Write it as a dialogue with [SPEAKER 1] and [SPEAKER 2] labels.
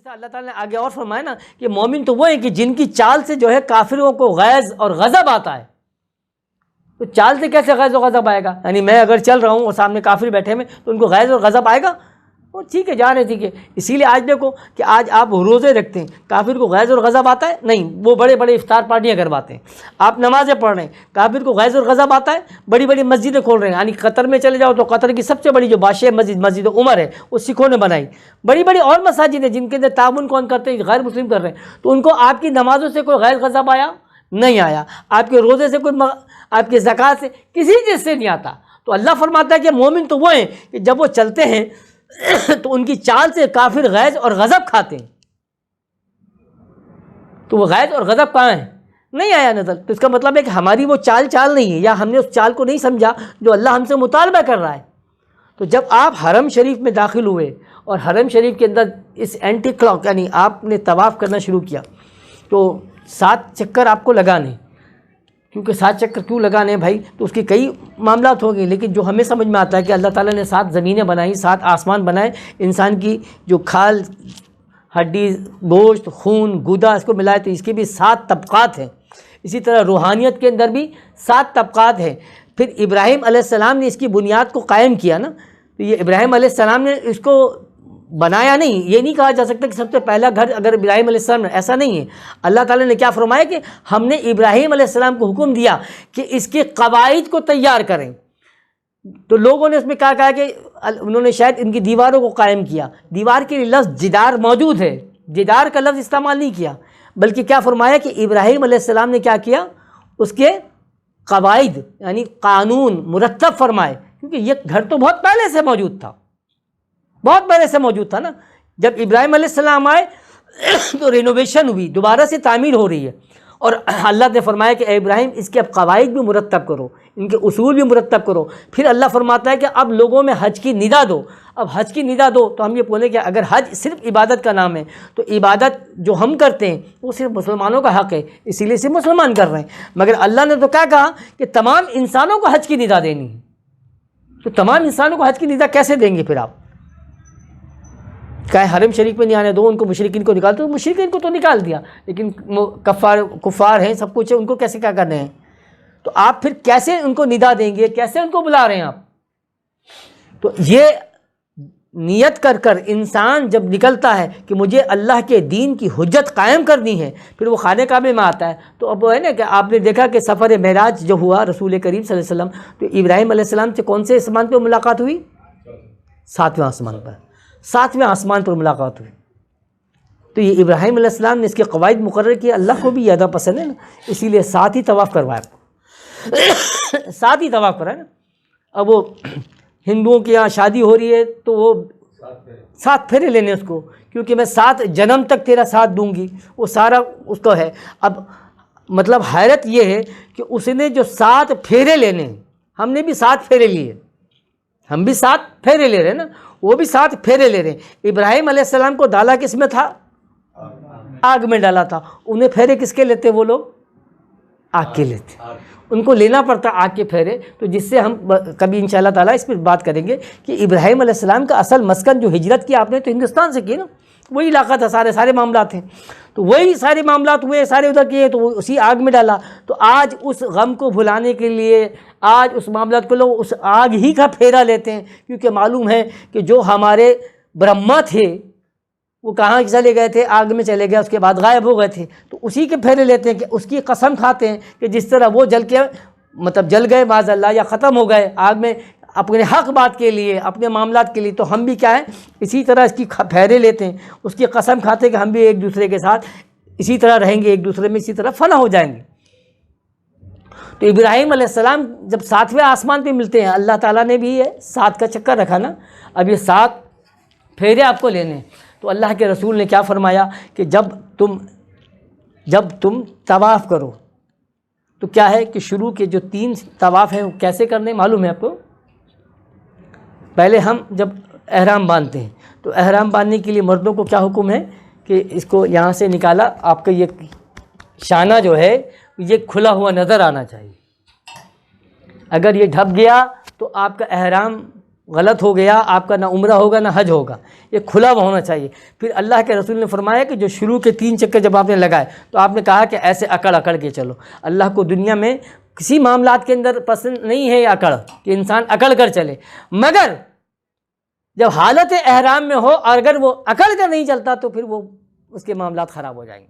[SPEAKER 1] جیسا اللہ تعالیٰ نے آگے اور فرمایا نا کہ مومن تو وہ ہیں کہ جن کی چال سے جو ہے کافروں کو غیظ اور غضب آتا ہے. تو چال سے کیسے غیظ و غضب آئے گا؟ یعنی میں اگر چل رہا ہوں اور سامنے کافر بیٹھے ہوئے تو ان کو غیظ اور غضب آئے گا؟ وہ ٹھیک ہے جا رہے تھے کہ اسی لیے آج دیکھو کہ آج آپ روزے رکھتے ہیں، کافر کو غیظ اور غضب آتا ہے؟ نہیں، وہ بڑے بڑے افطار پارٹیاں کرواتے ہیں. آپ نمازیں پڑھ رہے ہیں، کافر کو غیظ اور غضب آتا ہے؟ بڑی بڑی مسجدیں کھول رہے ہیں. یعنی قطر میں چلے جاؤ تو قطر کی سب سے بڑی جو بادشاہ مسجد عمر ہے وہ سکھوں نے بنائی. بڑی بڑی اور مساجد ہیں جن کے اندر تعاون کون کرتے ہیں؟ غیر مسلم کر رہے ہیں. تو ان کو آپ کی نمازوں سے کوئی غیظ غضب آیا؟ نہیں آیا. آپ کے روزے سے کوئی، آپ کے زکوٰۃ سے، کسی چیز سے نہیں آتا. تو اللہ فرماتا ہے کہ مومن تو وہ ہیں کہ جب وہ چلتے ہیں تو ان کی چال سے کافر غیظ اور غضب کھاتے ہیں. تو وہ غیظ اور غضب کہاں ہے؟ نہیں آیا نظر. تو اس کا مطلب ہے کہ ہماری وہ چال نہیں ہے، یا ہم نے اس چال کو نہیں سمجھا جو اللہ ہم سے مطالبہ کر رہا ہے. تو جب آپ حرم شریف میں داخل ہوئے اور حرم شریف کے اندر اس اینٹی کلاک یعنی آپ نے طواف کرنا شروع کیا تو 7 چکر آپ کو لگانے. کیونکہ 7 چکر کیوں لگانے بھائی؟ تو اس کی کئی معاملات ہوں گے، لیکن جو ہمیں سمجھ میں آتا ہے کہ اللہ تعالیٰ نے 7 زمینیں بنائیں، 7 آسمان بنائے. انسان کی جو کھال، ہڈی، گوشت، خون، گودا اس کو ملائے تو اس کے بھی 7 طبقات ہیں. اسی طرح روحانیت کے اندر بھی 7 طبقات ہیں. پھر ابراہیم علیہ السلام نے اس کی بنیاد کو قائم کیا نا. تو یہ ابراہیم علیہ السلام نے اس کو بنایا نہیں. یہ نہیں کہا جا سکتا کہ سب سے پہلا گھر اگر ابراہیم علیہ السلام نے، ایسا نہیں ہے. اللہ تعالیٰ نے کیا فرمایا کہ ہم نے ابراہیم علیہ السلام کو حکم دیا کہ اس کے قواعد کو تیار کریں. تو لوگوں نے اس میں کیا کہا کہ انہوں نے شاید ان کی دیواروں کو قائم کیا. دیوار کے لیے لفظ جدار موجود ہے، جدار کا لفظ استعمال نہیں کیا، بلکہ کیا فرمایا کہ ابراہیم علیہ السلام نے کیا کیا؟ اس کے قواعد یعنی قانون مرتب فرمائے. کیونکہ یہ گھر تو بہت پہلے سے موجود تھا، بہت پہلے سے موجود تھا نا. جب ابراہیم علیہ السلام آئے تو رینوویشن ہوئی، دوبارہ سے تعمیر ہو رہی ہے. اور اللہ نے فرمایا کہ اے ابراہیم اس کے اب قواعد بھی مرتب کرو، ان کے اصول بھی مرتب کرو. پھر اللہ فرماتا ہے کہ اب لوگوں میں حج کی ندا دو. اب حج کی ندا دو تو ہم یہ بولیں کہ اگر حج صرف عبادت کا نام ہے تو عبادت جو ہم کرتے ہیں وہ صرف مسلمانوں کا حق ہے، اسی لیے صرف مسلمان کر رہے ہیں. مگر اللہ نے تو کیا کہا کہ تمام انسانوں کو حج کی ندا دینی ہے. تو تمام انسانوں کو حج کی ندا کیسے دیں گے پھر آپ؟ کہیں حرم شریف میں نہیں آنے دو، ان کو مشرکین کو نکال دو. مشرکین کو تو نکال دیا، لیکن کفار ہیں، سب کچھ ہے، ان کو کیسے کیا کرنے ہیں؟ تو آپ پھر کیسے ان کو ندا دیں گے؟ کیسے ان کو بلا رہے ہیں آپ؟ تو یہ نیت کر کر انسان جب نکلتا ہے کہ مجھے اللہ کے دین کی حجت قائم کرنی ہے، پھر وہ خانہ کعبے میں آتا ہے. تو اب وہ ہے نا کہ آپ نے دیکھا کہ سفر معراج جو ہوا رسول کریم صلی اللہ علیہ وسلم، تو ابراہیم علیہ السلام سے کون سے آسمان پہ ملاقات ہوئی؟ 7ویں آسمان پر. 7ویں آسمان پر ملاقات ہوئی. تو یہ ابراہیم علیہ السلام نے اس کے قواعد مقرر کیے. اللہ کو بھی زیادہ پسند ہے نا، اسی لیے 7 ہی طواف کروایا آپ کو. 7 ہی طواف کرا ہے نا. اب وہ ہندوؤں کے یہاں شادی ہو رہی ہے تو وہ 7 پھیرے لینے اس کو، کیونکہ میں 7 جنم تک تیرا ساتھ دوں گی، وہ سارا اس کو ہے. اب مطلب حیرت یہ ہے کہ اس نے جو 7 پھیرے لینے، ہم نے بھی 7 پھیرے لیے، ہم بھی 7 پھیرے لے رہے ہیں نا، وہ بھی 7 پھیرے لے رہے ہیں. ابراہیم علیہ السلام کو ڈالا کس میں تھا؟ آگ میں ڈالا تھا. انہیں پھیرے کس کے لیتے؟ وہ لوگ آگ کے لیتے، ان کو لینا پڑتا آگ کے پھیرے. تو جس سے ہم کبھی انشاءاللہ تعالیٰ اس پر بات کریں گے کہ ابراہیم علیہ السلام کا اصل مسکن جو ہجرت کی آپ نے تو ہندوستان سے کی نا، وہی علاقہ تھا، سارے معاملات ہیں. تو وہی سارے معاملات ہوئے، سارے ادھر کیے، تو اسی آگ میں ڈالا. تو آج اس غم کو بھلانے کے لیے، آج اس معاملات کو لوگ اس آگ ہی کا پھیرا لیتے ہیں، کیونکہ معلوم ہے کہ جو ہمارے برہما تھے وہ کہاں چلے گئے تھے؟ آگ میں چلے گئے، اس کے بعد غائب ہو گئے تھے. تو اسی کے پھیرے لیتے ہیں کہ اس کی قسم کھاتے ہیں کہ جس طرح وہ جل کے مطلب جل گئے معاذ اللہ یا ختم ہو گئے آگ میں اپنے حق بات کے لیے، اپنے معاملات کے لیے، تو ہم بھی کیا ہے اسی طرح اس کی پھیرے لیتے ہیں، اس کی قسم کھاتے ہیں کہ ہم بھی ایک دوسرے کے ساتھ اسی طرح رہیں گے، ایک دوسرے میں اسی طرح فنا ہو جائیں گے. تو ابراہیم علیہ السلام جب 7ویں آسمان پہ ملتے ہیں، اللہ تعالیٰ نے بھی یہ 7 کا چکر رکھا نا. اب یہ 7 پھیرے آپ کو لینے. تو اللہ کے رسول نے کیا فرمایا کہ جب تم طواف کرو تو کیا ہے کہ شروع کے جو 3 طواف ہیں وہ کیسے کرنے معلوم ہے آپ کو؟ پہلے ہم جب احرام باندھتے ہیں تو احرام باندھنے کے لیے مردوں کو کیا حکم ہے کہ اس کو یہاں سے نکالا، آپ کا یہ شانہ جو ہے یہ کھلا ہوا نظر آنا چاہیے. اگر یہ ڈھپ گیا تو آپ کا احرام غلط ہو گیا آپ کا، نہ عمرہ ہوگا نہ حج ہوگا، یہ کھلا ہوا ہونا چاہیے۔ پھر اللہ کے رسول نے فرمایا کہ جو شروع کے 3 چکر جب آپ نے لگائے تو آپ نے کہا کہ ایسے اکڑ اکڑ کے چلو۔ اللہ کو دنیا میں کسی معاملات کے اندر پسند نہیں ہے یہ اکڑ، کہ انسان اکڑ کر چلے، مگر جب حالت احرام میں ہو اور اگر وہ اکڑ کر نہیں چلتا تو پھر وہ اس کے معاملات خراب ہو جائیں گے۔